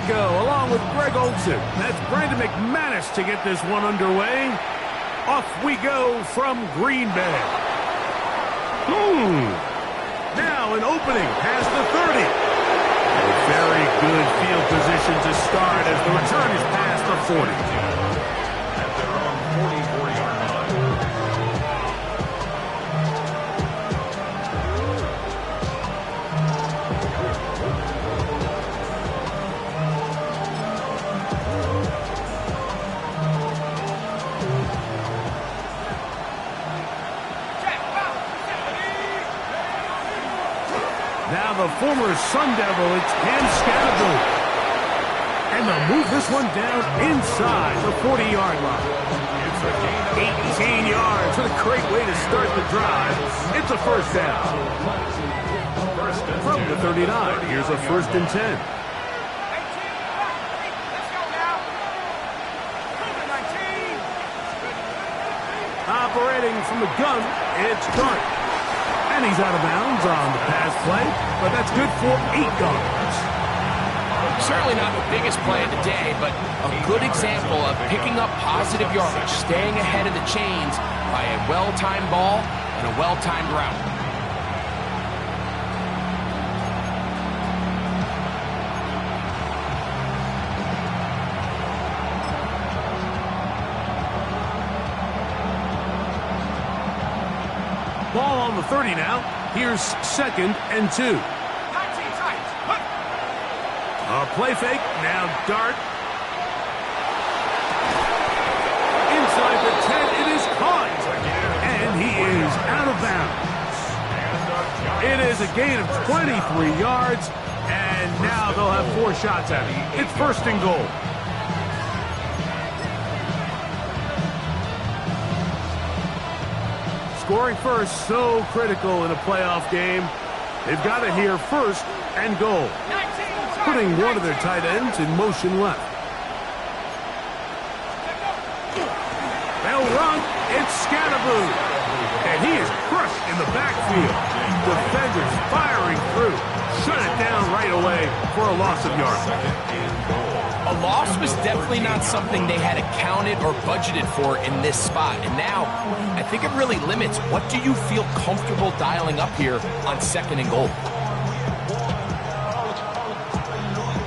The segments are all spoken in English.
go, along with Greg Olson. That's Brandon McManus to get this one underway. Off we go from Green Bay. Now an opening past the 30. A very good field position to start as the return is past the 40. At their own 44-yard line. Now the former Sun Devil, it's Cam Scattergood. And they'll move this one down inside the 40-yard line. 18 yards. What a great way to start the drive. It's a first down. From the 39, here's a 1st and 10. Operating from the gun, it's Dart. And he's out of bounds on the pass play, but that's good for 8 yards. Certainly not the biggest play of the day, but a good example of picking up positive yardage, staying ahead of the chains by a well-timed ball and a well-timed route. Ball on the 30 now. Here's 2nd and 2. A play fake. Now Dart. Inside the 10. It is caught. And he is out of bounds. It is a gain of 23 yards. And now they'll have 4 shots at it. It's 1st and goal. Scoring first, so critical in a playoff game. They've got to hear 1st and goal. Putting one of their tight ends in motion left. They'll run. It's Scattergood. And he is crushed in the backfield. Defenders firing through. Shut it down right away for a loss of yards. A loss was definitely not something they had accounted or budgeted for in this spot. And now, I think it really limits what do you feel comfortable dialing up here on 2nd and goal.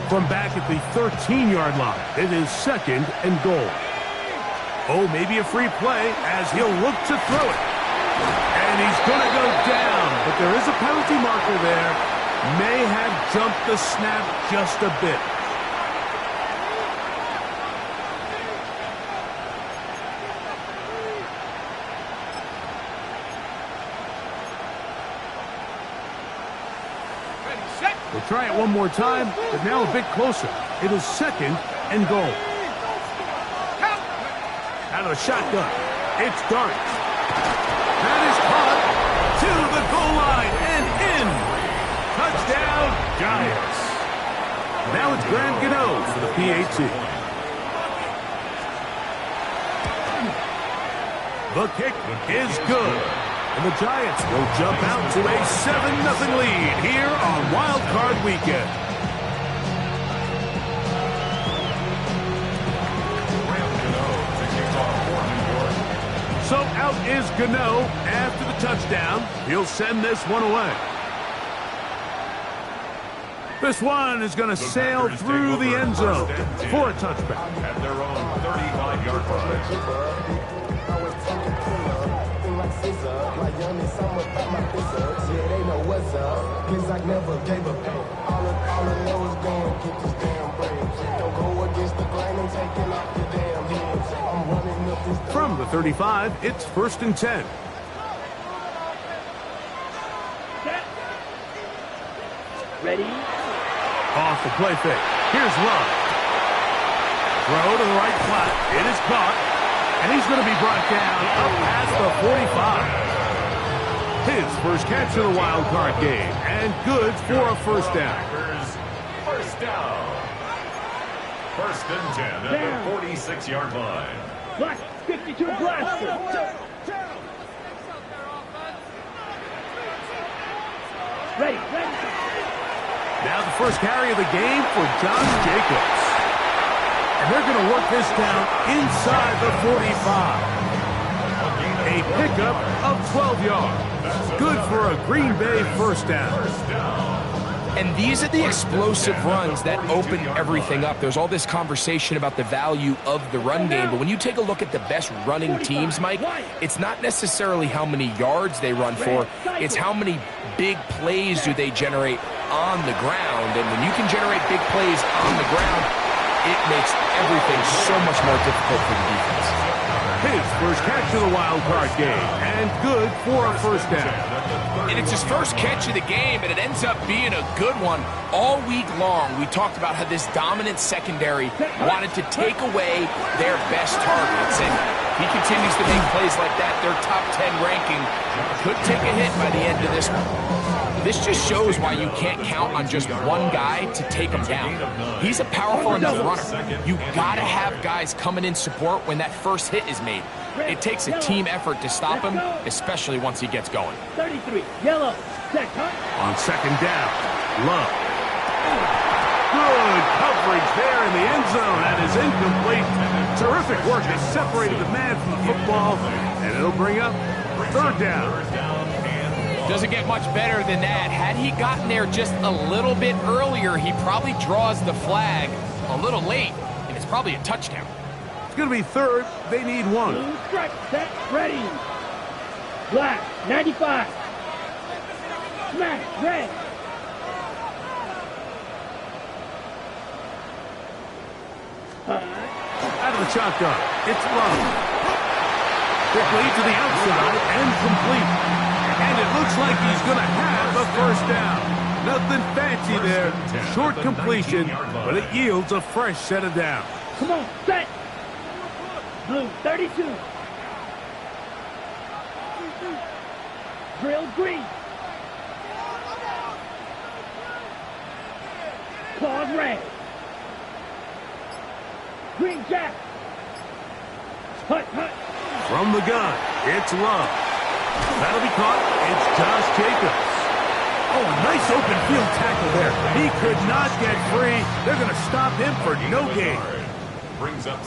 From back at the 13-yard line, it is 2nd and goal. Oh, maybe a free play as he'll look to throw it. And he's going to go down, but there is a penalty marker there. May have jumped the snap just a bit. We'll try it one more time, but now a bit closer. It is 2nd and goal. Out of the shotgun, it's Dart. That is caught to the goal line and in. Touchdown, Giants. Now it's Grant Gano for the PAT. The kick is good. And the Giants will jump out to a 7-0 lead here on Wild Card Weekend. So out is Gano after the touchdown. He'll send this one away. This one is going to sail through the end zone for a touchback. At their own 35-yard line. From the 35, it's 1st and 10. Ready? Off the play fake. Here's Love. Throw to the right flat. It is caught. And he's going to be brought down up past the 45. His first catch of the wild card game. And good for a 1st down. First down. 1st and 10 at the 46-yard line. Black 52 blaster. Ready. Now the first carry of the game for Josh Jacobs. And they're going to work this down inside the 45. A pickup of 12 yards. Good for a Green Bay first down. And these are the explosive runs that open everything up. There's all this conversation about the value of the run game, but when you take a look at the best running teams, Mike, it's not necessarily how many yards they run for, it's how many big plays do they generate on the ground. And when you can generate big plays on the ground, it makes everything so much more difficult for the defense. His first catch of the wild card game, and good for a first down. And it's his first catch of the game, and it ends up being a good one. All week long, we talked about how this dominant secondary wanted to take away their best targets. And he continues to make plays like that. Their top 10 ranking could take a hit by the end of this one. This just shows why you can't count on just one guy to take him down. He's a powerful enough runner. You got to have guys coming in support when that first hit is made. It takes a team effort to stop him, especially once he gets going. 33, yellow, set, cut. On second down, Love. Good coverage there in the end zone. That is incomplete. Terrific work. They separated the man from the football, and it'll bring up third down. Doesn't get much better than that. Had he gotten there just a little bit earlier, he probably draws the flag a little late, and it's probably a touchdown. It's going to be third. They need one. Blue strike, set, ready. Black, 95. Smash, red. Out of the shotgun. It's Love. Quickly to the outside and complete. And it looks like he's going to have the first down. Nothing fancy there. Short completion, but it yields a fresh set of downs. Come on, set. Blue, 32. Drill green. Claws red. Green jack. Hut, hut. From the gun, it's Love. That'll be caught. It's Josh Jacobs. Oh, a nice open field tackle there. He could not get free. They're going to stop him for no gain.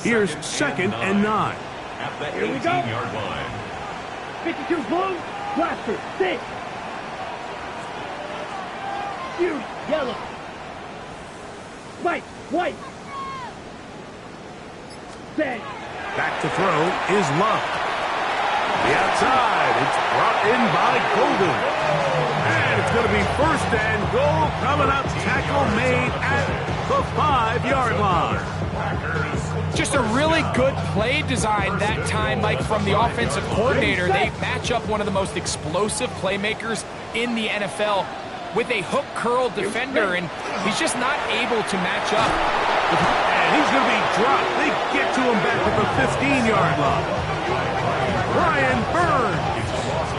Here's second and 9. At the Here we go. 18-yard line. 52 blue, blaster, 6. Fury, yellow. White, white. Set. Back to throw is Love. The outside, it's brought in by Golden. And it's going to be first and goal coming up. Tackle made at the 5-yard line. Just a really good play design that time, Mike, from the offensive coordinator. They match up one of the most explosive playmakers in the NFL with a hook curl defender, and he's just not able to match up. And he's going to be dropped. They get to him back at the 15-yard line. Brian Burns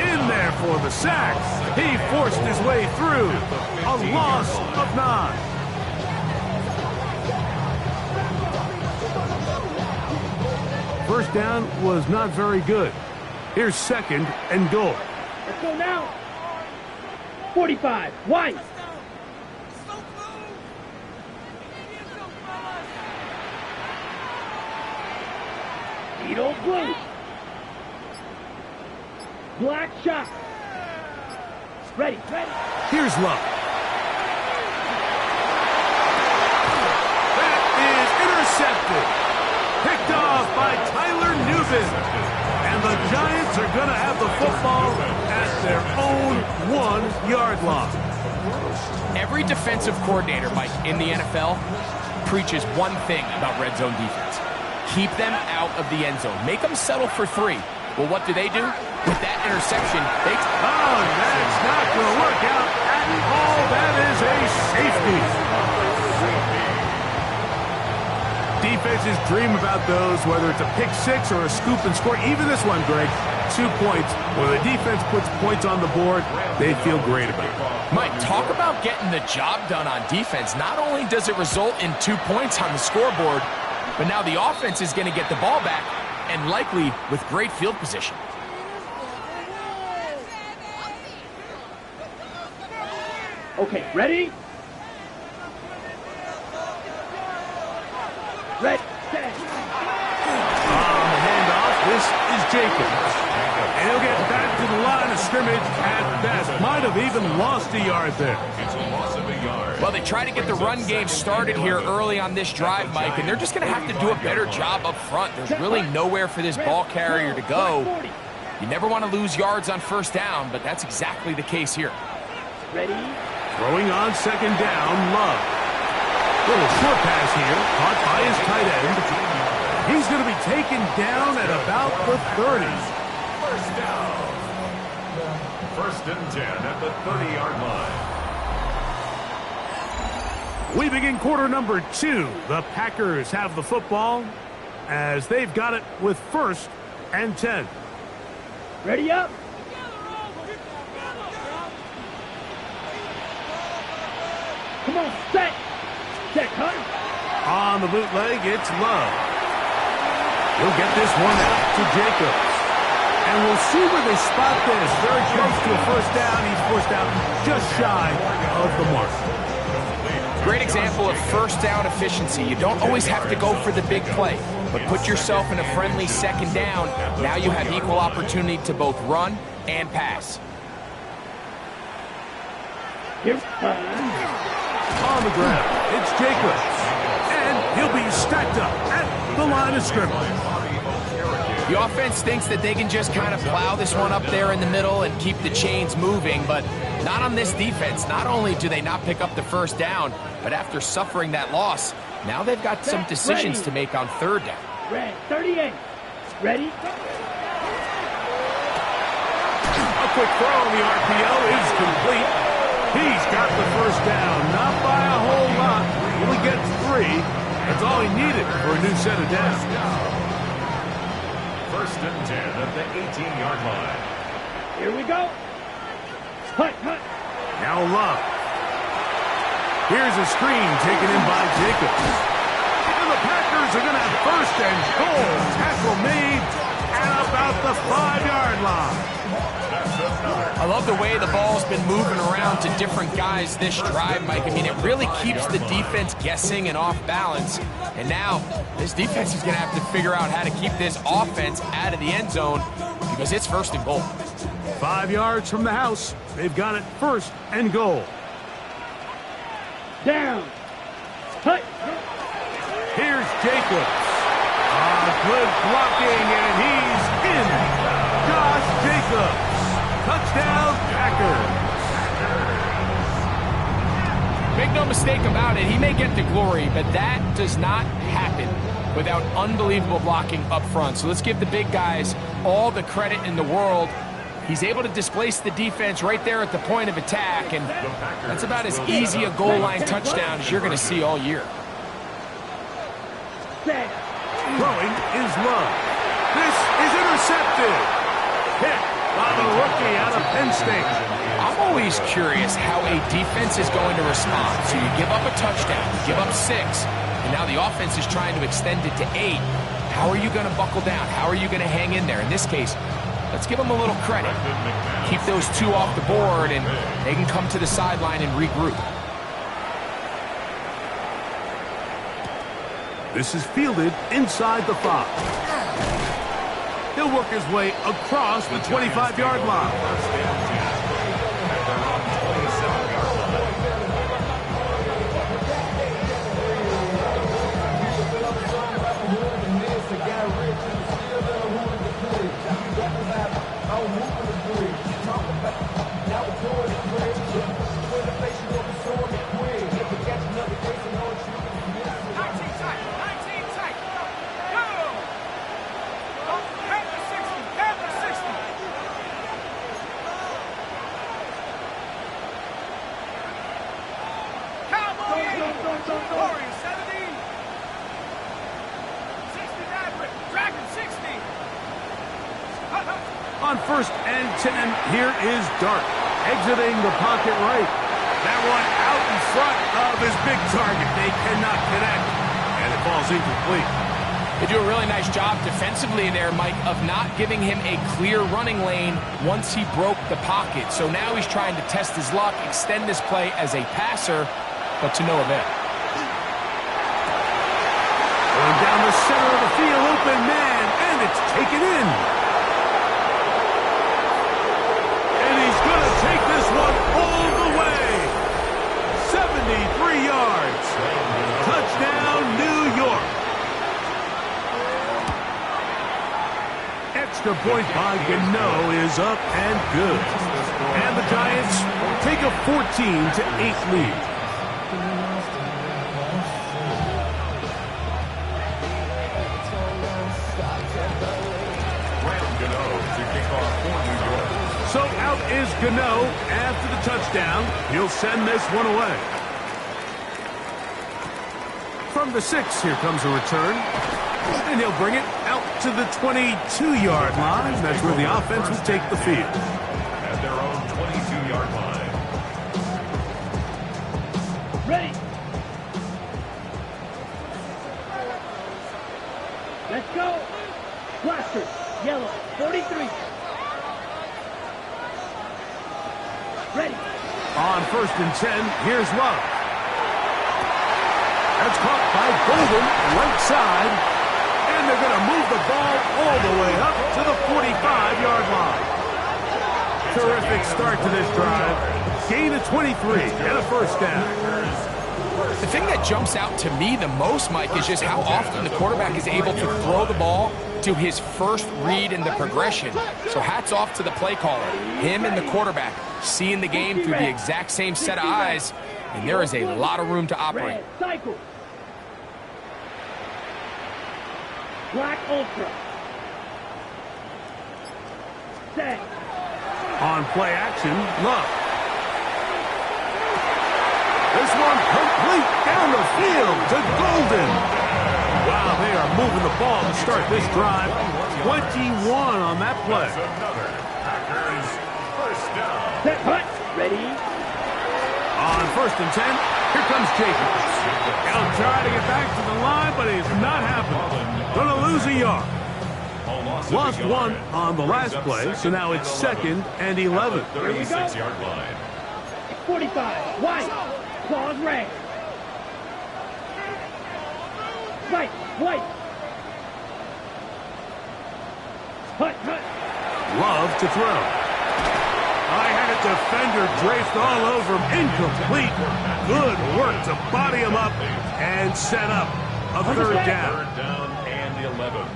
in there for the sack. He forced his way through. A loss of 9. First down was not very good. Here's second and goal. Let's go now. 45, white. Needle blue. Black shot. Ready, ready. Here's Love. That is intercepted. Picked off by Tyler Newton. And the Giants are going to have the football at their own 1-yard line. Every defensive coordinator, Mike, in the NFL preaches one thing about red zone defense. Keep them out of the end zone. Make them settle for 3. Well, what do? With that interception, they... Oh, that's not going to work out at all. That is a safety. Defenses dream about those, whether it's a pick 6 or a scoop and score. Even this one, Greg, 2 points. When the defense puts points on the board, they feel great about it. Mike, talk about getting the job done on defense. Not only does it result in 2 points on the scoreboard, but now the offense is going to get the ball back, and likely with great field position. Okay, ready? Red, set. On the handoff, this is Jacobs. And he'll get back to the line of scrimmage at best. Might have even lost a yard there. It's a loss of a yard. Well, they try to get the run game started here early on this drive, Mike, and they're just going to have to do a better job up front. There's really nowhere for this ball carrier to go. You never want to lose yards on first down, but that's exactly the case here. Ready? Throwing on second down, Love. Little short pass here, caught by his tight end. He's going to be taken down at about the 30. First down. First and 10 at the 30-yard line. We begin quarter number 2. The Packers have the football as they've got it with first and 10. Ready up. Come on, set. Set, cut. On the bootleg, it's Love. He'll get this one out to Jacobs. And we'll see where they spot this. Very close to a first down. He's forced out just shy of the mark. Great example of first down efficiency. You don't always have to go for the big play, but put yourself in a friendly second down. Now you have equal opportunity to both run and pass. Here's On the ground, it's Jacobs. And he'll be stacked up at the line of scrimmage. The offense thinks that they can just kind of plow this one up there in the middle and keep the chains moving, but not on this defense. Not only do they not pick up the first down, but after suffering that loss, now they've got some decisions to make on third down. Red, 38. Ready? A quick throw on the RPO is complete. He's got the first down, not by a whole lot. Only gets 3. That's all he needed for a new set of downs. First and 10 at the 18-yard line. Here we go. Hut, hut. Now Love. Here's a screen taken in by Jacobs. And the Packers are going to have first and goal. Tackle made at about the 5-yard line. I love the way the ball's been moving around to different guys this drive, Mike. I mean, it really keeps the defense guessing and off balance. And now, this defense is going to have to figure out how to keep this offense out of the end zone because it's first and goal. 5 yards from the house. They've got it first and goal. Down. Hut. Here's Jacobs. Good blocking, and he's in. Josh Jacobs. Touchdown, Packers. Make no mistake about it, he may get the glory, but that does not happen without unbelievable blocking up front. So let's give the big guys all the credit in the world. He's able to displace the defense right there at the point of attack, and that's about as easy a goal line touchdown as you're going to see all year. Throwing is Love. This is intercepted. Hit by the rookie out of Penn State. I'm always curious how a defense is going to respond. So you give up a touchdown, you give up 6, and now the offense is trying to extend it to 8. How are you going to buckle down? How are you going to hang in there? In this case, let's give them a little credit. Keep those 2 off the board, and they can come to the sideline and regroup. This is fielded inside the 5. He'll work his way across the 25-yard line. On first and 10, here is Dart, exiting the pocket right. That one out in front of his big target. They cannot connect, and it falls incomplete. They do a really nice job defensively there, Mike, of not giving him a clear running lane once he broke the pocket. So now he's trying to test his luck, extend this play as a passer, but to no avail. Going open man, and it's taken in. And he's going to take this one all the way. 73 yards. Touchdown, New York. Extra point by Gano is up and good. And the Giants take a 14-8 lead. So out is Gano after the touchdown. He'll send this one away. From the 6, here comes a return. And he'll bring it out to the 22-yard line. That's where the offense will take the field. At their own 22-yard line. Ready. Let's go. Blaster, yellow, 43. Ready. On 1st and 10, here's Love. That's caught by Golden, right side. And they're going to move the ball all the way up to the 45-yard line. Terrific start to this drive. Gain of 23 and a first down. The thing that jumps out to me the most, Mike, is just how often the quarterback is able to throw the ball to his first read in the progression. So hats off to the play caller. Him and the quarterback seeing the game through the exact same set of eyes, and there is a lot of room to operate. Cycle. Black Ultra. Set. On play action, Love. This one complete down the field to Golden. Wow, they are moving the ball to start this drive. 21 on that play. That's another Packers first down. Set, hut. Ready. On 1st and 10, here comes Jacobs. He'll try to get back to the line, but he's not happening. Gonna lose a yard. Lost one on the last play, so now it's 2nd and 11. 36-yard line. 45. White. Claws red. Right. White. Hut, hut. Love to throw. I had a defender draped all over him. Incomplete. Good work to body him up and set up a 3rd down. 3rd down and 11.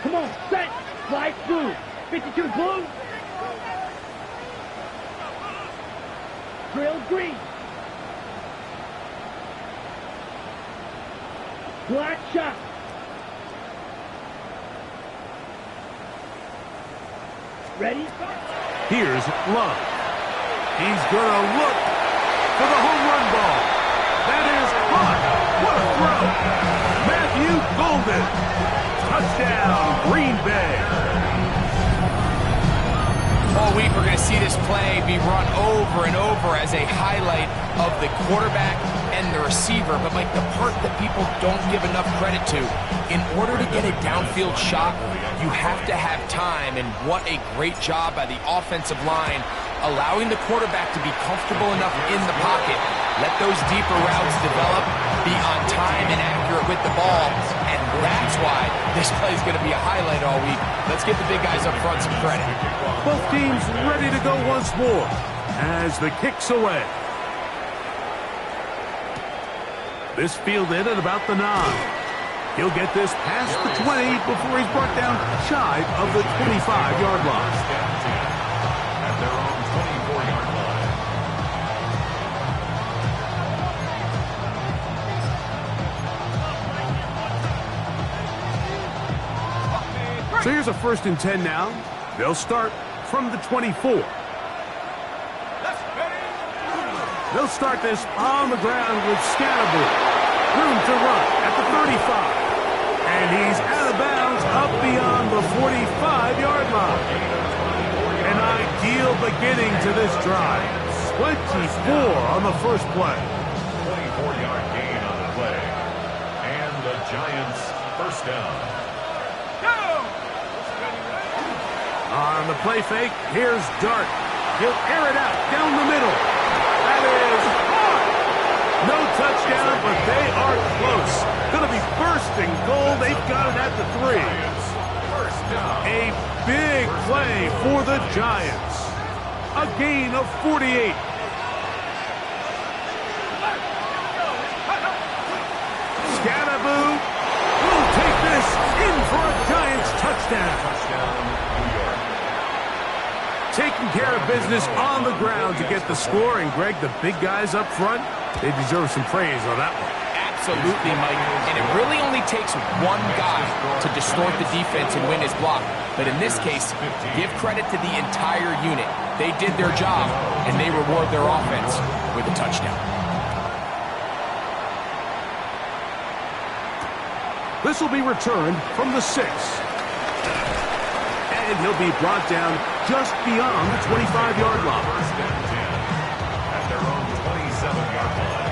Come on. Set. Light blue. 52 blue. Drill green. Black shot. Ready? Here's Love. He's going to look for the home run ball. That is caught. What a throw. Matthew Golden. Touchdown, Green Bay. All week we're going to see this play be run over and over as a highlight of the quarterback and the receiver. But, Mike, the part that people don't give enough credit to, in order to get a downfield shot, you have to have time. And what a great job by the offensive line, allowing the quarterback to be comfortable enough in the pocket. Let those deeper routes develop, be on time and accurate with the ball. And that's why this play is going to be a highlight all week. Let's give the big guys up front some credit. Both teams ready to go once more as the kick's away. This fielded at about the 9. He'll get this past the 20 before he's brought down shy of the 25-yard line. At their own 24-yard line. So here's a 1st and 10 now. They'll start from the 24. They'll start this on the ground with Scatterbury. Room to run at the 35. And he's out of bounds up beyond the 45-yard line. An ideal beginning to this drive. 24 on the first play. 24-yard gain on the play. And the Giants first down. On the play fake, here's Dart. He'll air it out down the middle. That is hard. No touchdown, but they are close. Going to be 1st got it at the 3. First down. A big play for the Giants. A gain of 48. Scatterboo will take this in for a Giants touchdown. New York. Taking care of business on the ground to get the score. And, Greg, the big guys up front, they deserve some praise on that one. Absolutely, Mike. And it really only takes one guy to distort the defense and win his block. But in this case, give credit to the entire unit. They did their job, and they reward their offense with a touchdown. This will be returned from the 6. And he'll be brought down just beyond the 25-yard line. First and 10 at their own 27-yard line.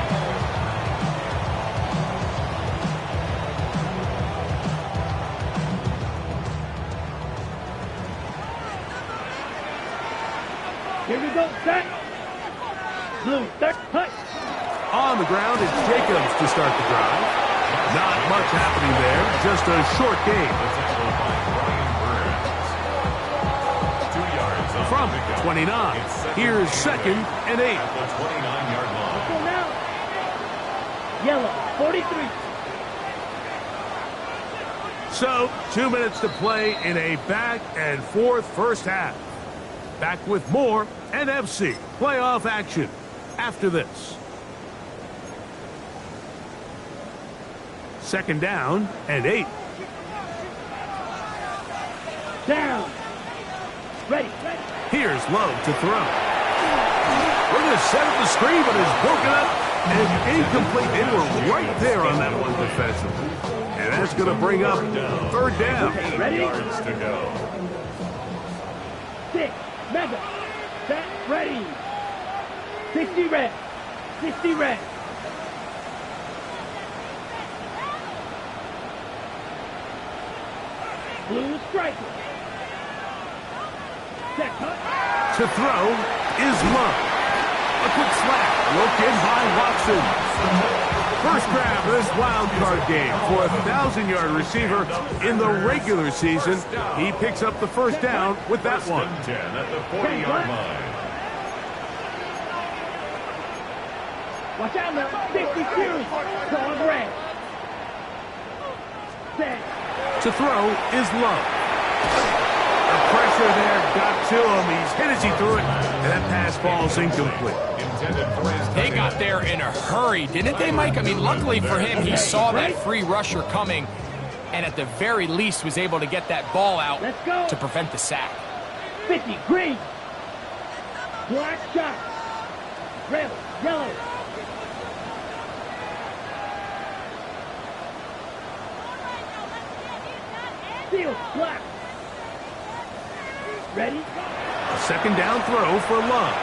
Here we go, set. Blue, third, hut. On the ground, it's Jacobs to start the drive. Not much happening there, just a short gain. Tackle by Brian Burns. 2 yards on From the pickup. 29, It's here's second and 8. at the 29-yard line. Go now. Yellow, 43. So, 2 minutes to play in a back-and-forth first half. Back with more NFC playoff action after this. Second down and 8. Down. Ready. Here's Love to throw. We're going to set up the screen, but it's broken up and incomplete. They were right there on that one defensively. And that's going to bring up third down. 8 Ready? yards to go. 6. Mega. Set. Ready. 60 red. 60 red. Blue striker. Set. Cut. To throw is Love. A quick slap. Look in by Watson. First grab of this wild card game for a 1,000-yard receiver in the regular season. He picks up the first down with that First one. and 10 at the 40-yard line. Watch out now. 60 series. Dog red. Set. To throw is Love. The pressure there got to him. He's hit as he threw it, and that pass falls incomplete. Intended for his They got there in a hurry, didn't they, Mike? I mean, luckily for him, he saw that free rusher coming, and at the very least was able to get that ball out Let's go. to prevent the sack. 50 green. Black shot. Red. Yellow. Steel. Black. Ready? A second down throw for Love.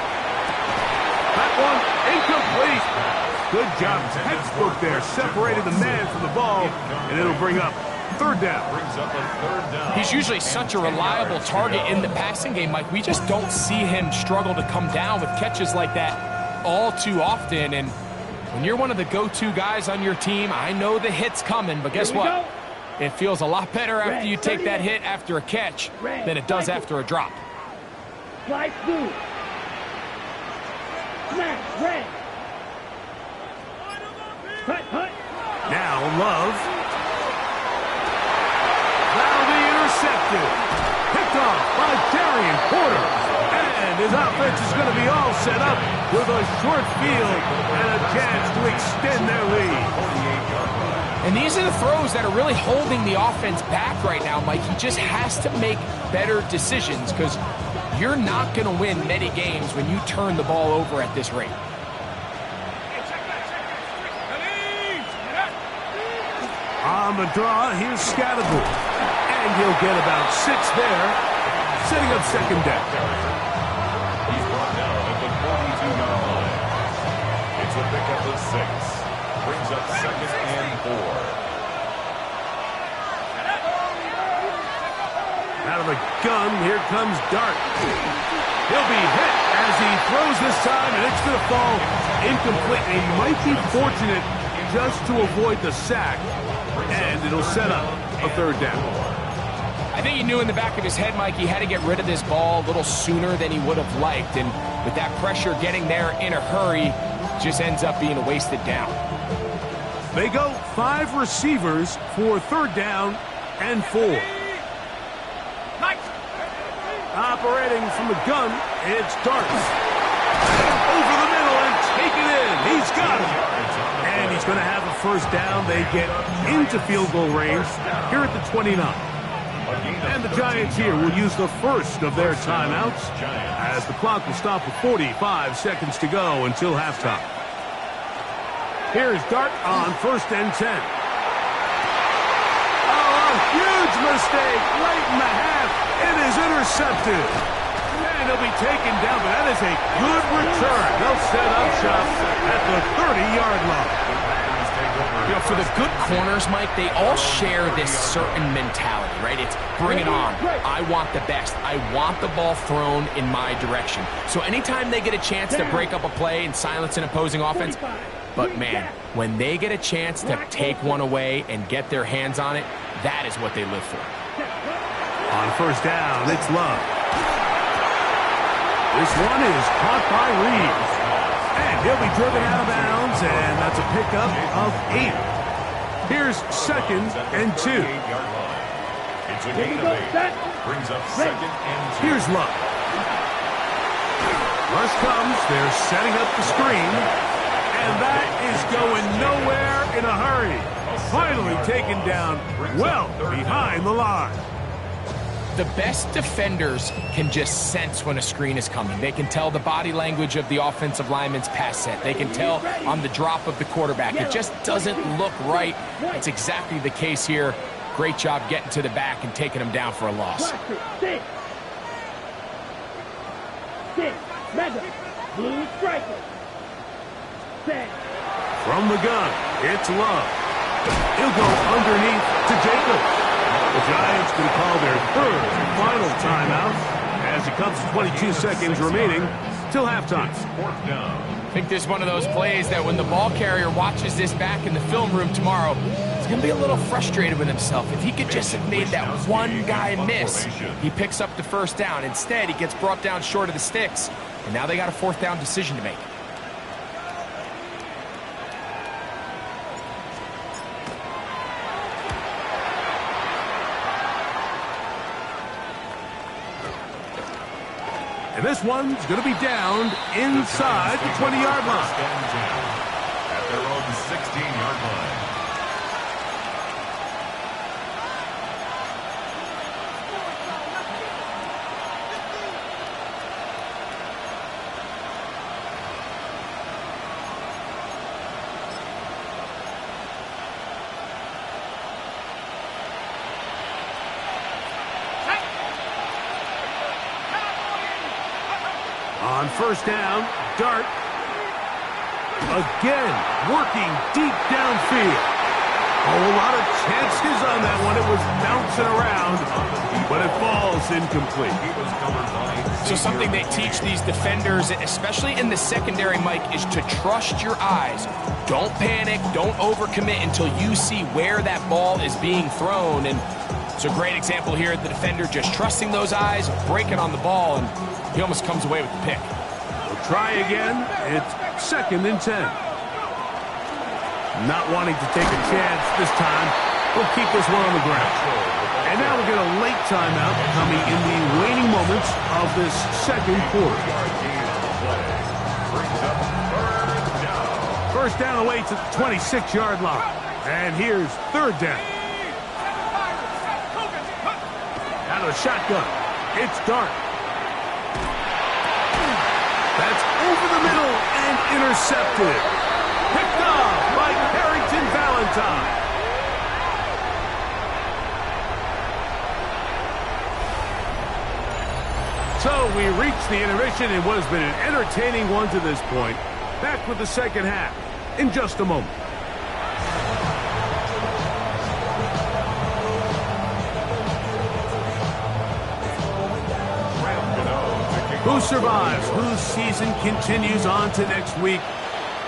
That one incomplete. Good job. Textbook there. Separated the man from the ball, and it'll bring up third down. brings up a third down. He's usually such a reliable target in the passing game, Mike. We just don't see him struggle to come down with catches like that all too often. And when you're one of the go-to guys on your team, I know the hit's coming, but guess Here we what? go. It feels a lot better after Red, you take that 38. hit after a catch Red, than it does like it. after a drop. Slice blue. Smash. Red. Hut. Now Love. That'll be intercepted. Picked off by Darian Porter. And his offense is going to be all set up with a short field and a chance to extend their lead. And these are the throws that are really holding the offense back right now, Mike. He just has to make better decisions because you're not going to win many games when you turn the ball over at this rate. On the draw, here's Scatterboo. And he'll get about 6 there, setting up second down. He's brought down at the 42-yard line. It's a pickup of 6. Brings up second and 4. Out of the gun, here comes Dart. He'll be hit as he throws this time, and it's going to fall incomplete. He might be fortunate just to avoid the sack, and it'll set up a third down. I think he knew in the back of his head, Mike, he had to get rid of this ball a little sooner than he would have liked. And with that pressure getting there in a hurry, just ends up being a wasted down. They go 5 receivers for third down and 4. Operating from the gun, it's Darts. Over the middle and take it in. He's got it. And he's going to have a first down. They get into field goal range here at the 29. And the Giants here will use the first of their timeouts as the clock will stop with 45 seconds to go until halftime. Here's Dart on 1st and 10. Oh, a huge mistake late in the half. It is intercepted. And he'll be taken down, but that is a good return. They'll set up shop at the 30-yard line. You know, for the good corners, Mike, they all share this certain mentality, right? It's bring it on. I want the best. I want the ball thrown in my direction. So anytime they get a chance to break up a play and silence an opposing offense, but man, when they get a chance to take one away and get their hands on it, that is what they live for. On first down, it's Love. This one is caught by Reeves. And he'll be driven out of bounds, and that's a pickup of 8. Here's 2nd and 2. It's a gain of 8. Brings up 2nd and 2. Here's Love. Rush comes. They're setting up the screen. And that is going nowhere in a hurry. Finally taken down well behind the line. The best defenders can just sense when a screen is coming. They can tell the body language of the offensive lineman's pass set. They can tell on the drop of the quarterback. It just doesn't look right. It's exactly the case here. Great job getting to the back and taking him down for a loss. Blue striker. From the gun, it's Love. He'll go underneath to Jacobs. The Giants can call their 3rd and final timeout as it comes to 22 seconds remaining till halftime. I think this is one of those plays that when the ball carrier watches this back in the film room tomorrow, he's going to be a little frustrated with himself. If he could just have made that one guy miss, he picks up the first down. Instead, he gets brought down short of the sticks, and now they got a 4th down decision to make. And this one's going to be downed inside the 20-yard line. At their own 16-yard line. On first down, Dart again working deep downfield. Oh, a lot of chances on that one. It was bouncing around, but it falls incomplete. So something they teach these defenders, especially in the secondary, Mike, is to trust your eyes. Don't panic, don't overcommit until you see where that ball is being thrown. And it's a great example here, the defender just trusting those eyes, breaking on the ball, and he almost comes away with the pick. We'll try again. It's 2nd and 10. Not wanting to take a chance this time. We'll keep this one on the ground. And now we'll get a late timeout coming in the waning moments of this 2nd quarter. First down away to the 26-yard line. And here's 3rd down. Out of the shotgun. It's Dart. That's over the middle and intercepted. Picked off by Harrington Valentine. So we reach the intermission in what has been an entertaining one to this point. Back with the second half in just a moment. Who survives? Whose season continues on to next week?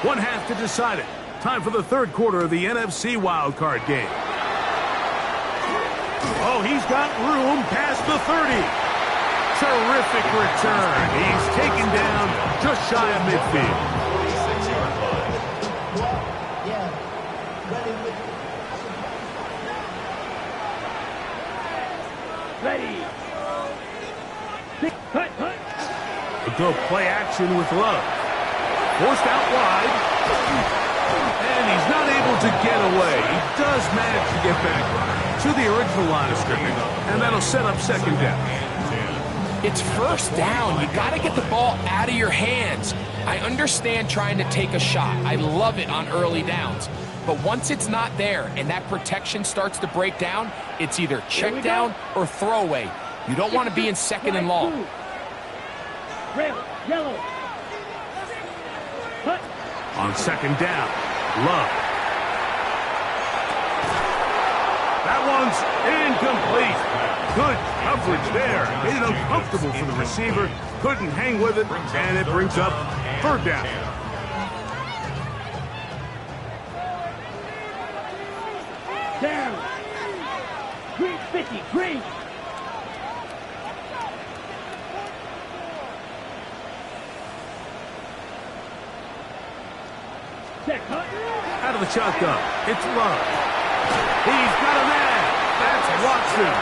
One half to decide it. Time for the third quarter of the NFC wildcard game. Oh, he's got room past the 30. Terrific return. He's taken down just shy of midfield. 46-yard line. Ready. Cut. A go play action with Love. Forced out wide. And he's not able to get away. He does manage to get back to the original line of scrimmage. And that'll set up second down. It's first down. You got to get the ball out of your hands. I understand trying to take a shot. I love it on early downs. But once it's not there and that protection starts to break down, it's either check down or throwaway. You don't want to be in second and long. Red, yellow. Cut. On second down, Love. That one's incomplete. Good coverage there. Made it uncomfortable for the receiver. Couldn't hang with it, and it brings up third down. Down. Green 50, green. Set, cut. Out of the shotgun, it's Love. He's got a man. That's Watson.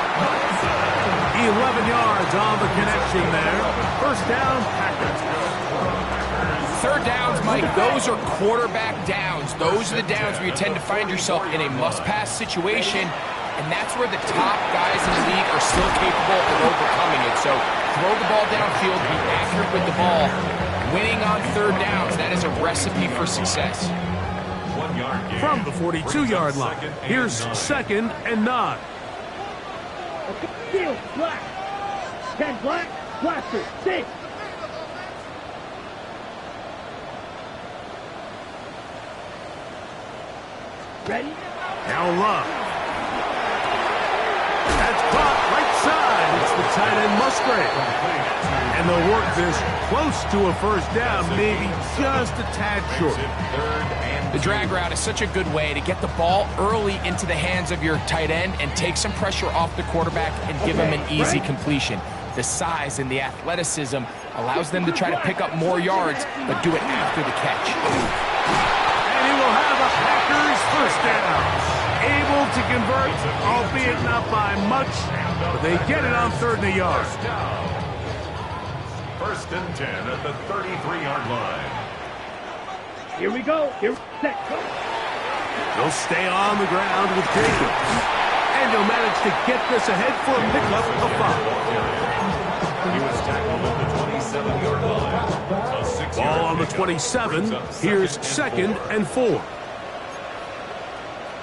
11 yards on the connection there. First down, Packers. Third downs, Mike, those are quarterback downs. Those are the downs where you tend to find yourself in a must-pass situation, and that's where the top guys in the league are still capable of overcoming it. So throw the ball downfield, be accurate with the ball. Winning on third downs, that is a recipe for success. 1 yard gain. From the 42-yard line, here's second and 9. Field, black. 10 black, blaster, 6. Ready? Now Love. That's caught right side. It's the tight end Musgrave. And they'll work this close to a first down, maybe just a tad short. The drag route is such a good way to get the ball early into the hands of your tight end and take some pressure off the quarterback and give him an easy completion. The size and the athleticism allows them to try to pick up more yards, but do it after the catch. And he will have a Packers first down. Able to convert, albeit not by much, but they get it on third and a yard. First and 10 at the 33-yard line. Here we go. Here, set, go. They'll stay on the ground with Jacobs. And he'll manage to get this ahead for a pickup of 5. He was tackled at the 27-yard line. A 6-yard Ball on the pickup. 27. Here's second and 4.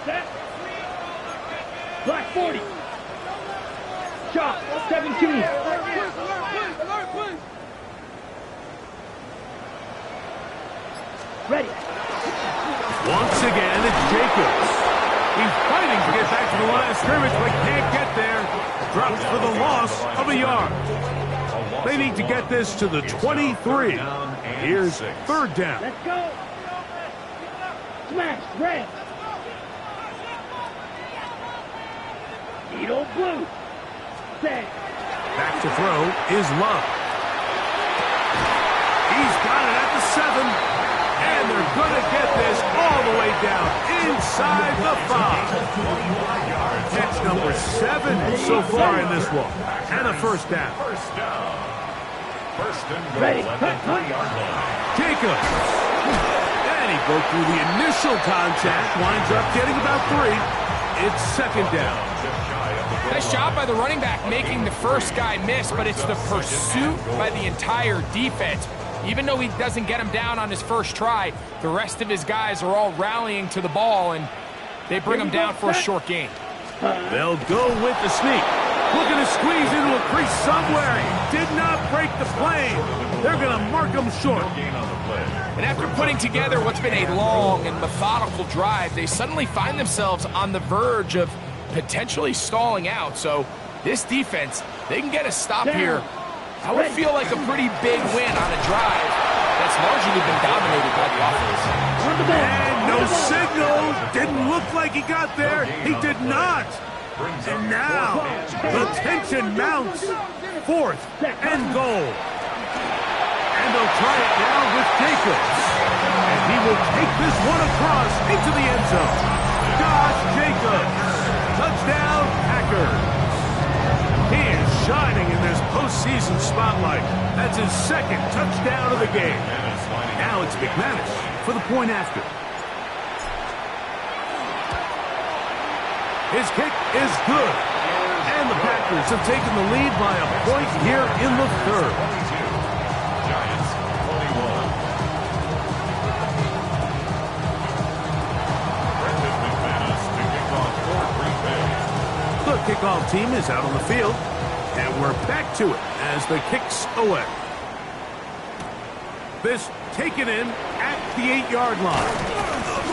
Set. Black 40. Shot, 17. Ready. Once again, it's Jacobs. He's fighting to get back to the line of scrimmage, but can't get there. Drops for the loss of a yard. They need to get this to the 23. Here's third down. Let's go. Smash, red. Needle blue. Set. Back to throw is Love. He's got it at the 7. And they're going to get this all the way down inside the 5. Catch number 7 so far in this one. And a first down. First down. First and goal Ready. at the 3-yard line. Jacobs. And he broke through the initial contact. Winds up getting about 3. It's second down. Nice job by the running back making the first guy miss, but it's the pursuit by the entire defense. Even though he doesn't get him down on his first try, the rest of his guys are all rallying to the ball, and they bring him down for a short gain. They'll go with the sneak. Looking to squeeze into a crease somewhere. He did not break the plane. They're going to mark him short. And after putting together what's been a long and methodical drive, they suddenly find themselves on the verge of potentially stalling out. So this defense, they can get a stop here. That would feel like a pretty big win on a drive that's largely been dominated by the offense. And no signal. Didn't look like he got there. He did not. And now the tension mounts. 4th and goal. And they'll try it now with Jacobs. And he will take this one across into the end zone. Josh Jacobs. Touchdown, Packers. He is shining in this postseason spotlight. That's his 2nd touchdown of the game. Now it's McManus for the point after. His kick is good. And the Packers have taken the lead by a point here in the 3rd. Giants 21. Brendan McManus to kick off for Green Bay. The kickoff team is out on the field. And we're back to it as the kick's away. This taken in at the 8-yard line.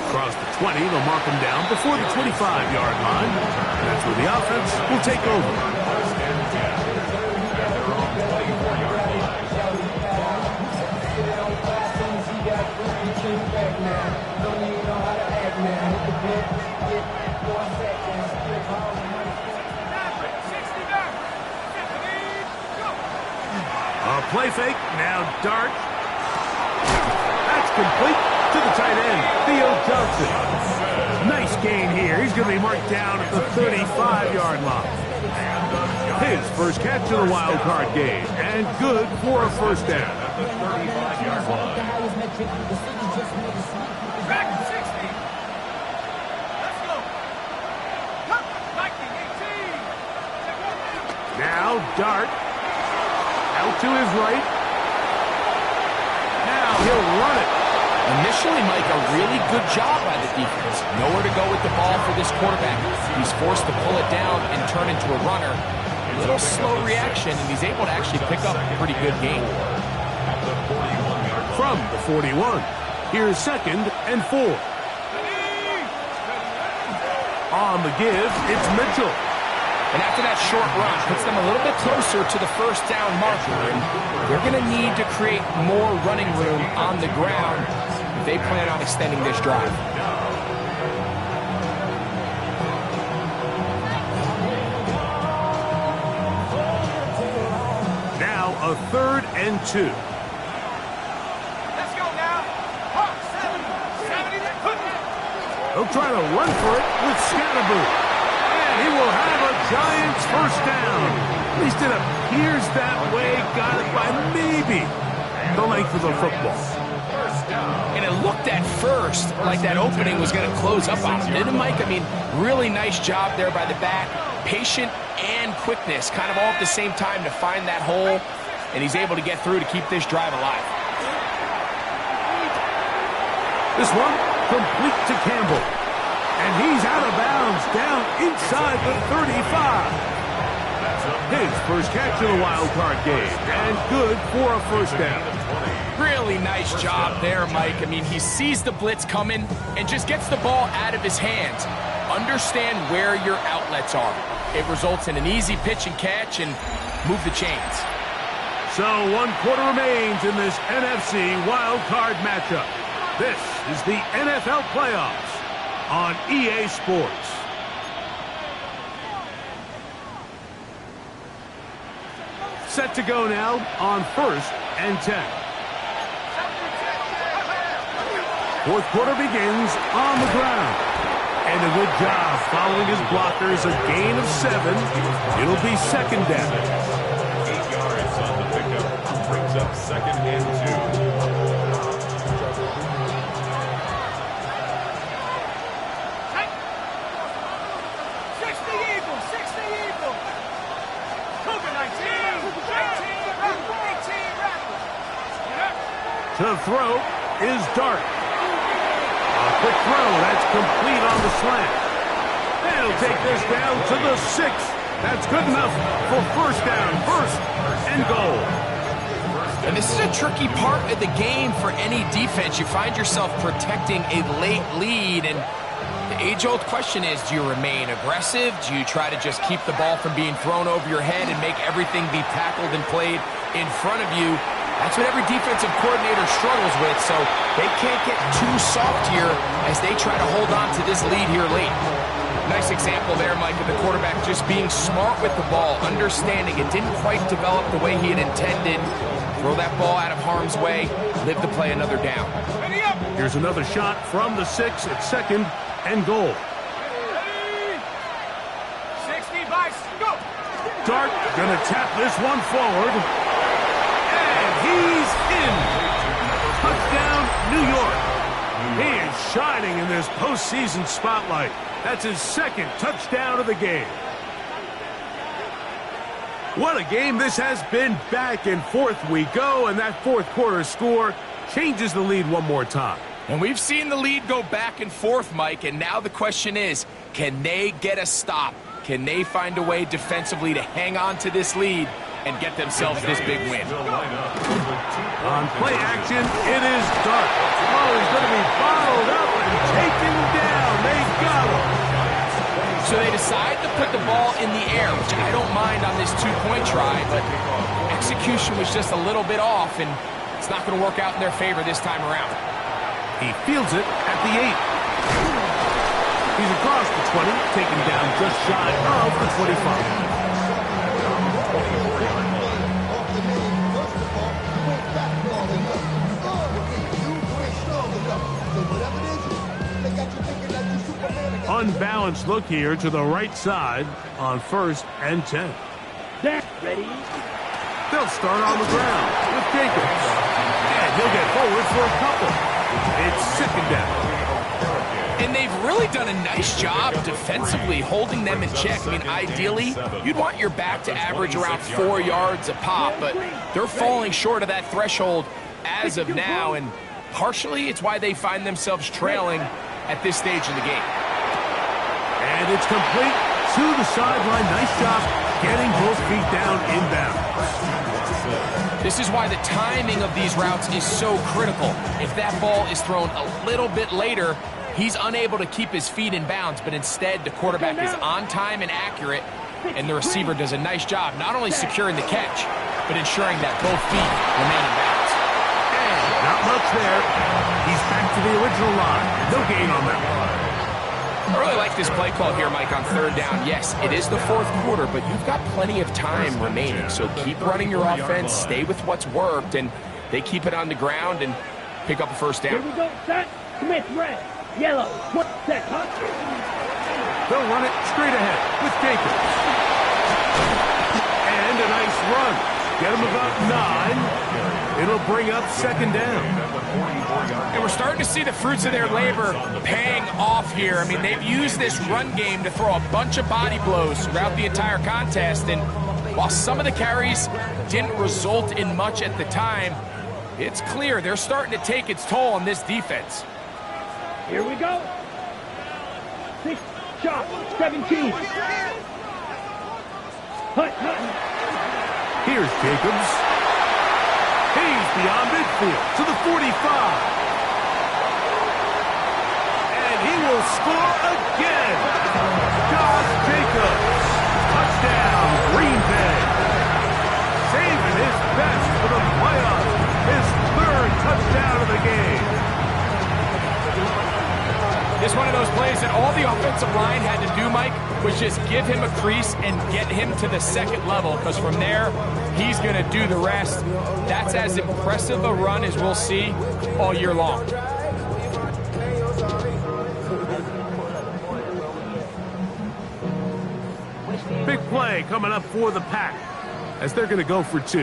Across the 20, they'll mark him down before the 25-yard line. That's where the offense will take over. First and 10. And they're on 24-yard line. A play fake, now Dart. That's complete to the tight end, Theo Johnson. Nice gain here. He's going to be marked down at the 35-yard line. His first catch of the wild card game, and good for a first down. At the 35-yard line. Back to 60. Let's go. Come, Viking 18. Now Dart. Out to his right. Now he'll run it. Initially, Mike, a really good job by the defense. Nowhere to go with the ball for this quarterback. He's forced to pull it down and turn into a runner. A little slow reaction, and he's able to actually pick up a pretty good gain. At the 41-yard line. From the 41, here's 2nd and 4. On the give, it's Mitchell. And after that short run, puts them a little bit closer to the first down marker. And they're going to need to create more running room on the ground if they plan on extending this drive. Now a 3rd and 2. Let's go now. Hawk 70. They'll try to run for it with Scatterboo. And he will have a Giants first down. At least it appears that way. Got it by maybe the length of the football. And it looked at first like that opening was going to close up on him, didn't it, Mike? I mean, really nice job there by the back. Patient and quickness, kind of all at the same time to find that hole. And he's able to get through to keep this drive alive. This one complete to Campbell. And he's out of bounds down inside the 35. His first catch of the wild card game, and good for a first down. Really nice job there, Mike. I mean, he sees the blitz coming and just gets the ball out of his hands. Understand where your outlets are. It results in an easy pitch and catch and move the chains. So 1 quarter remains in this NFC wild card matchup. This is the NFL playoffs on EA Sports. Set to go now on 1st and 10. 4th quarter begins on the ground. And a good job following his blockers, a gain of 7. It'll be 2nd down. 8 yards on the pickup. Brings up 2nd and 2. To throw is Dart. A quick throw, that's complete on the slant. And he'll take this down to the 6th. That's good enough for first down, 1st and goal. And this is a tricky part of the game for any defense. You find yourself protecting a late lead, and the age-old question is, do you remain aggressive? Do you try to just keep the ball from being thrown over your head and make everything be tackled and played in front of you? That's what every defensive coordinator struggles with, so they can't get too soft here as they try to hold on to this lead here late. Nice example there, Mike, of the quarterback just being smart with the ball, understanding it didn't quite develop the way he had intended. Throw that ball out of harm's way, live to play another down. Here's another shot from the 6 at 2nd and goal. 65, go! Dart gonna tap this one forward. And he's in. Touchdown, New York. He is shining in this postseason spotlight. That's his 2nd touchdown of the game. What a game this has been. Back and forth we go, and that 4th quarter score changes the lead one more time. And we've seen the lead go back and forth, Mike, and now the question is, can they get a stop? Can they find a way defensively to hang on to this lead and get themselves this big win? On play action, it is Dart. Oh, he's going to be bottled up and taken down. They got him. So they decide to put the ball in the air, which I don't mind on this 2-point try, but execution was just a little bit off, and it's not going to work out in their favor this time around. He fields it at the 8. He's across the 20, taken down just shy of the 25. Unbalanced look here to the right side on 1st and 10. Ready? They'll start on the ground with Jacobs. And he'll get forward for a couple. It's 2nd down. And they've really done a nice job defensively holding them in check. I mean, ideally, you'd want your back to average around 4 yards a pop, but they're falling short of that threshold as of now, and partially it's why they find themselves trailing at this stage in the game. And it's complete to the sideline. Nice job getting both feet down inbound. This is why the timing of these routes is so critical. If that ball is thrown a little bit later, he's unable to keep his feet in bounds, but instead the quarterback is on time and accurate, and the receiver does a nice job not only securing the catch, but ensuring that both feet remain in bounds. And not much there. He's back to the original line. No gain on that one. I really like this play call here, Mike, on 3rd down. Yes, it is the 4th quarter, but you've got plenty of time remaining, so keep running your offense, stay with what's worked, and they keep it on the ground and pick up a 1st down. Here we go, set, commit, red, yellow, what, set, huh? They'll run it straight ahead with Jacobs. And a nice run. Get him about 9. It'll bring up 2nd down. And we're starting to see the fruits of their labor paying off here. I mean, they've used this run game to throw a bunch of body blows throughout the entire contest. And while some of the carries didn't result in much at the time, it's clear they're starting to take its toll on this defense. Here we go. 6 shot, 17. Hut. Here's Jacobs. He's beyond midfield to the 45. And he will score again. Josh Jacobs. Touchdown, Green Bay. Saving his best for the playoffs. His 3rd touchdown of the game. It's one of those plays that all the offensive line had to do, Mike, was just give him a crease and get him to the 2nd level, because from there, he's going to do the rest. That's as impressive a run as we'll see all year long. Big play coming up for the Pack as they're going to go for 2.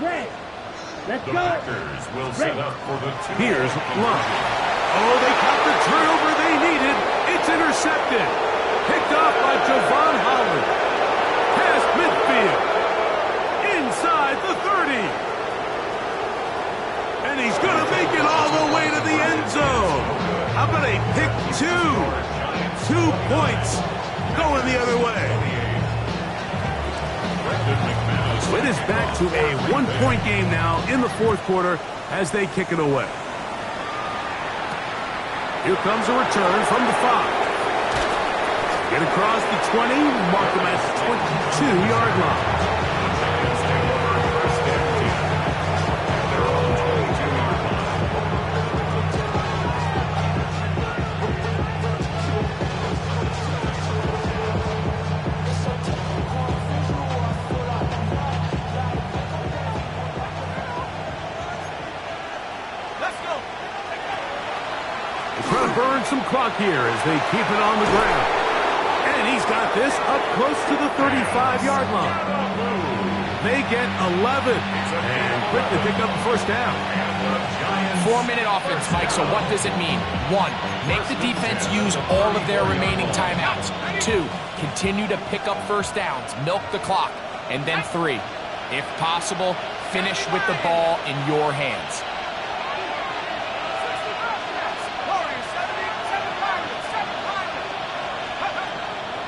Red, let's The go. Packers will set up for the 2. Here's Love. Oh, they caught the turnover they needed. It's intercepted. Picked off by Javon Holland. Past midfield. Inside the 30. And he's going to make it all the way to the end zone. How about a pick 2? 2 points going the other way. It is back to a 1-point game now in the 4th quarter as they kick it away. Here comes a return from the 5. Get across the 20, mark them at the 22-yard line. clock here as they keep it on the ground. And he's got this up close to the 35-yard line. They get 11 and quickly pick up the first down. 4-minute offense, Mike, so what does it mean? 1, make the defense use all of their remaining timeouts. 2, continue to pick up first downs, milk the clock. And then 3, if possible, finish with the ball in your hands.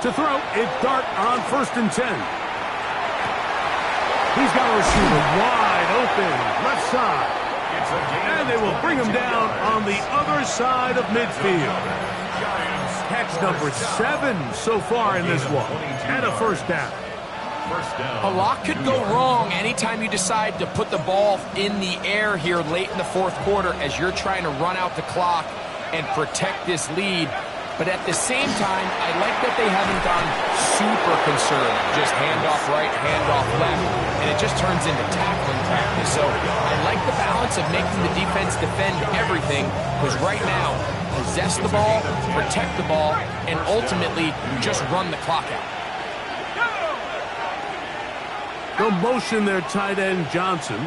To throw, it's Dart on 1st and 10. He's got a receiver wide open, left side. And they will bring him down on the other side of midfield. Catch number 7 so far in this one. And a first down. A lot could go wrong anytime you decide to put the ball in the air here late in the 4th quarter as you're trying to run out the clock and protect this lead. But at the same time, I like that they haven't gone super concerned. Just handoff right, handoff left, and it just turns into tackling practice. So I like the balance of making the defense defend everything, because right now, possess the ball, protect the ball, and ultimately just run the clock out. They'll motion their tight end Johnson.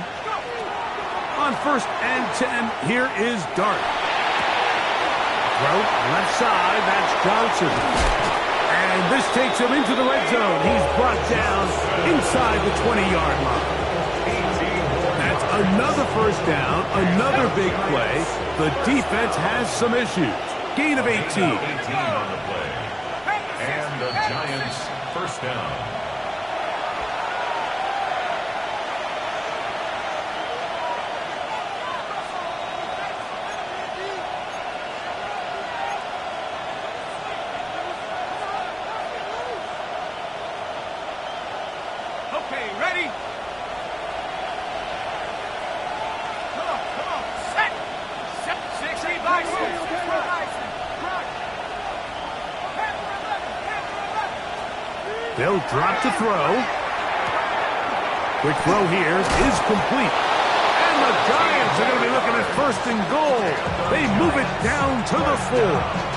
On 1st and 10, here is Dart. Left side, that's Johnson. And this takes him into the red zone. He's brought down inside the 20-yard line. That's another first down, another big play. The defense has some issues. Gain of 18. 18 on the play. And the Giants first down. Okay, ready? Come on, set! 60 by 6. They'll drop to throw. Quick throw here is complete. And the Giants are going to be looking at 1st and goal. They move it down to the 4.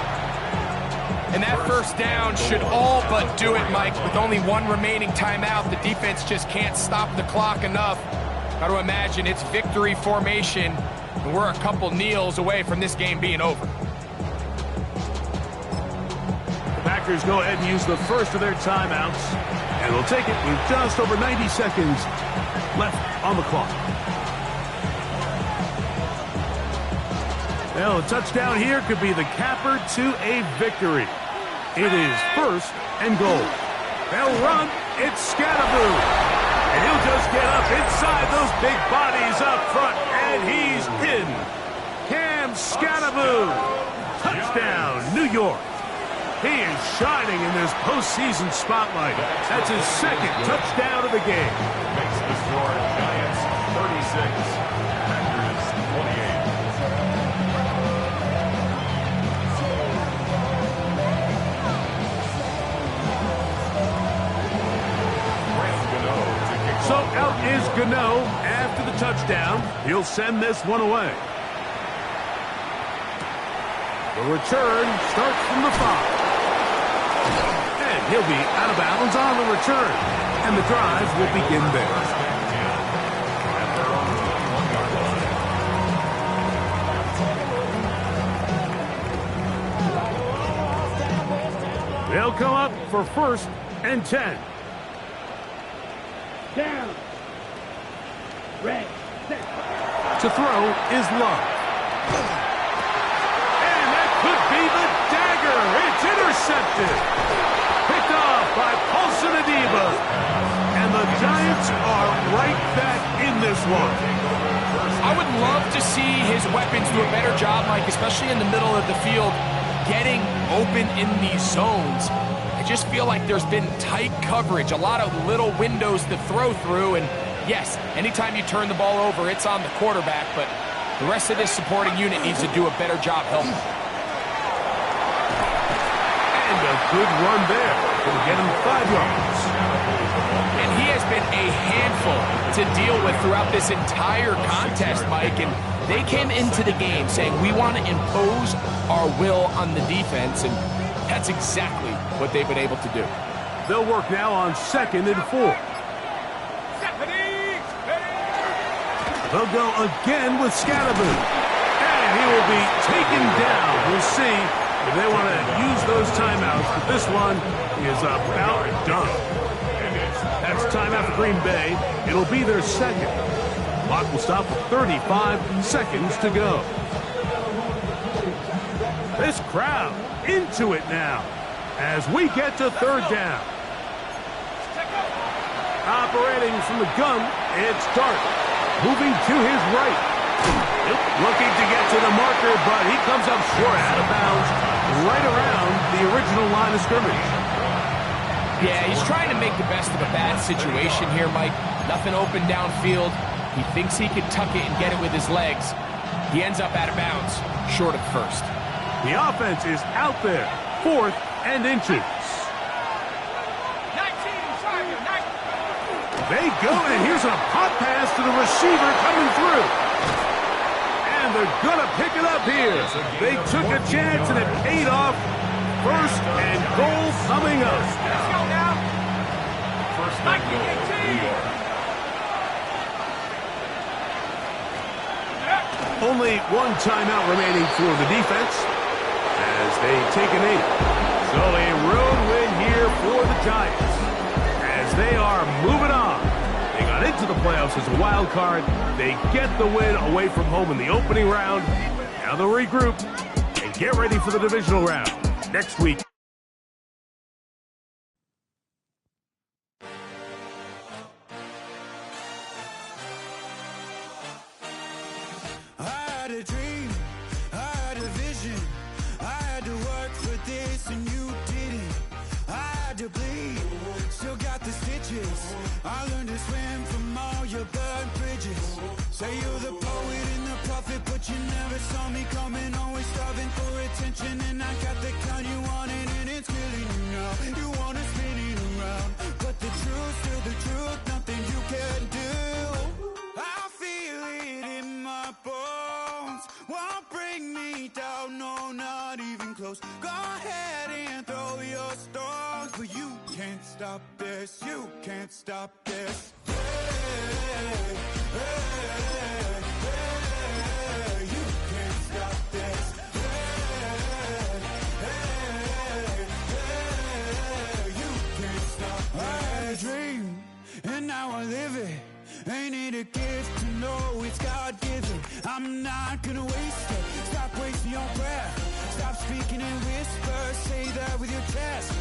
And that first down should all but do it, Mike. With only 1 remaining timeout, the defense just can't stop the clock enough. Got to imagine it's victory formation, and we're a couple kneels away from this game being over. The Packers go ahead and use the first of their timeouts, and they'll take it with just over 90 seconds left on the clock. Well, a touchdown here could be the capper to a victory. It is 1st and goal. They'll run. It's Scatterboo. And he'll just get up inside those big bodies up front. And he's in. Cam Scatterboo. Touchdown, New York. He is shining in this postseason spotlight. That's his 2nd touchdown of the game. Makes the score Giants 36, Packers 28. So out is Gano after the touchdown. He'll send this one away. The return starts from the 5. And he'll be out of bounds on the return. And the drive will begin there. They'll come up for 1st and 10. Down. Red. Set. To throw is Love. And that could be the dagger. It's intercepted. Picked off by Paulson Adeba. And the Giants are right back in this one. I would love to see his weapons do a better job, Mike, especially in the middle of the field, getting open in these zones. I just feel like there's been tight coverage, a lot of little windows to throw through, and yes, anytime you turn the ball over, it's on the quarterback, but the rest of this supporting unit needs to do a better job helping. And a good run there. Will get him 5 yards. And he has been a handful to deal with throughout this entire contest, Mike, and they came into the game saying, we want to impose our will on the defense, and that's exactly what they've been able to do. They'll work now on 2nd and 4. They'll go again with Scatterboot. And he will be taken down. We'll see if they want to use those timeouts, but this one is about done. That's timeout for Green Bay. It'll be their 2nd. Clock will stop with 35 seconds to go. This crowd into it now as we get to 3rd down. Operating from the gun, it's Dart. Moving to his right. Looking to get to the marker, but he comes up short, out of bounds, right around the original line of scrimmage. Yeah, he's trying to make the best of a bad situation here, Mike. Nothing open downfield. He thinks he can tuck it and get it with his legs. He ends up out of bounds, short of first. The offense is out there, 4th and inches. They go, and here's a pop pass to the receiver coming through. And they're going to pick it up here. They took a chance, and it paid off. 1st and goal coming up. Let's go now. 1st and goal, New York. Only one timeout remaining for the defense as they take a knee. So a road win here for the Giants as they are moving on. They got into the playoffs as a wild card. They get the win away from home in the opening round. Now they'll regroup and get ready for the divisional round next week. I had a dream, I had a vision, I had to work for this and you didn't. I had to bleed, still got the stitches. I learned to swim from all your burnt bridges. Say you're the poet and the prophet, but you never saw me coming. Always starving for attention, and I got the kind you wanted, and it's killing you now. You wanna spin it around, but the truth's still the truth. Nothing you can do. I feel it in my bones. Won't bring me down, no, not even close. Go ahead and throw your stones, but you can't stop this. You can't stop this. Hey, hey, hey, you can't stop this. Hey, hey, hey, you can't stop this. I had a dream, and now I live it. Ain't it a gift to know it's God-given? I'm not gonna waste it. Stop wasting your breath. Stop speaking in whispers. Say that with your chest.